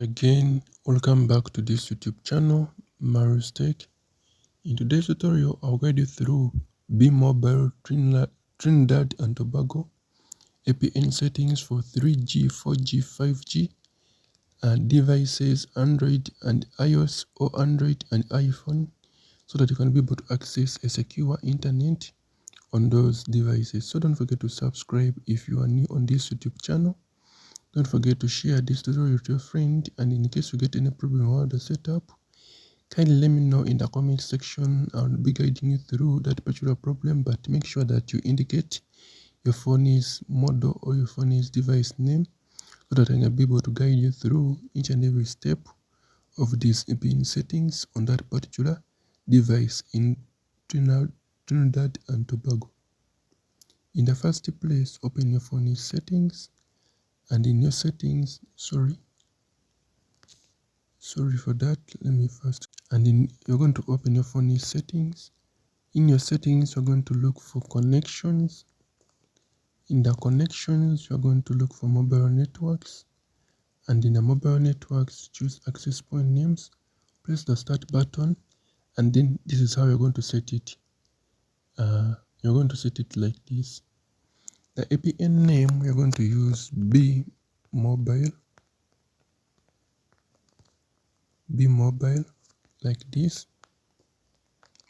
Again, welcome back to this YouTube channel, Marius Tech. In today's tutorial, I'll guide you through Bmobile Trinidad and Tobago APN settings for 3G, 4G, 5G devices, Android and iOS, or Android and iPhone, so that you can be able to access a secure internet on those devices. So don't forget to subscribe if you are new on this YouTube channel. Don't forget to share this tutorial with your friend, and in case you get any problem about the setup, kindly let me know in the comment section. I'll be guiding you through that particular problem, but make sure that you indicate your phone's model or your phone's device name, so that I can be able to guide you through each and every step of these APN settings on that particular device in Trinidad and Tobago. In the first place, open your phone's settings. And in your settings, sorry for that, let me first, you're going to open your phone settings. In your settings, you're going to look for connections. In the connections, you're going to look for mobile networks, and in the mobile networks, choose access point names, press the start button, and then this is how you're going to set it. You're going to set it like this. The APN name, we're going to use Bmobile like this.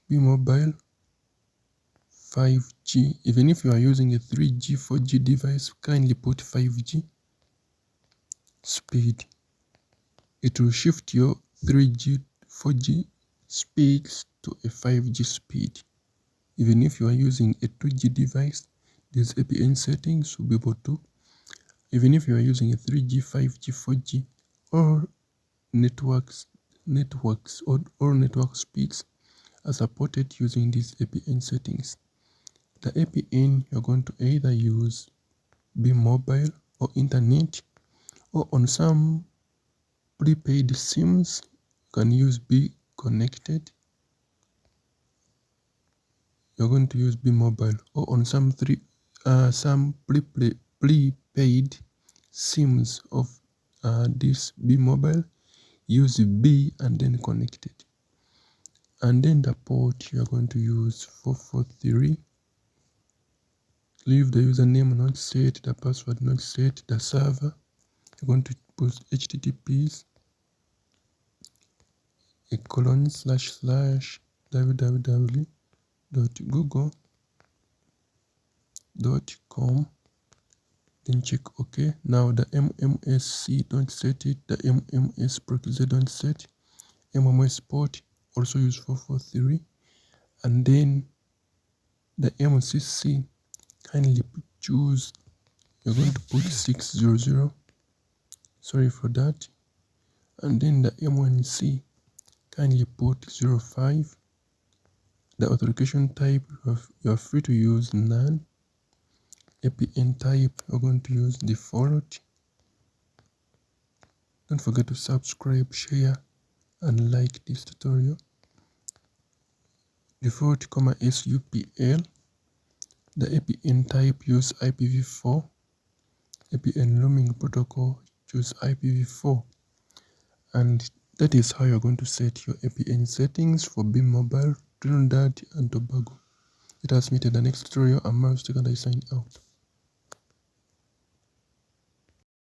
Bmobile 5G. Even if you are using a 3G, 4G device, kindly put 5G speed. It will shift your 3G, 4G speeds to a 5G speed. Even if you are using a 2G device, these APN settings will be able to. Even if you are using a 3G, 5G, 4G, or networks or network speeds are supported using these APN settings. The APN, you're going to either use Bmobile or internet, or on some prepaid SIMs, you can use bconnected. You're going to use Bmobile, or on some prepaid SIMs of this Bmobile, use B and then connected. And then the port, you're going to use 443. Leave the username not set, the password not set. The server, you're going to put https://www.google.com, then check OK. Now the MMSC, don't set it. The MMS proxy, don't set. MMS port, also use 443. And then the MCC, kindly choose, you're going to put 600. Sorry for that. And then the M1C, kindly put 05. The authentication type, you are free to use none. APN type, you're going to use default. Don't forget to subscribe, share, and like this tutorial. Default, SUPL. The APN type, use IPv4. APN roaming protocol, choose IPv4. And that is how you're going to set your APN settings for Bmobile Trinidad and Tobago. Let us meet in the next tutorial. I'm Marius Tech and I sign out.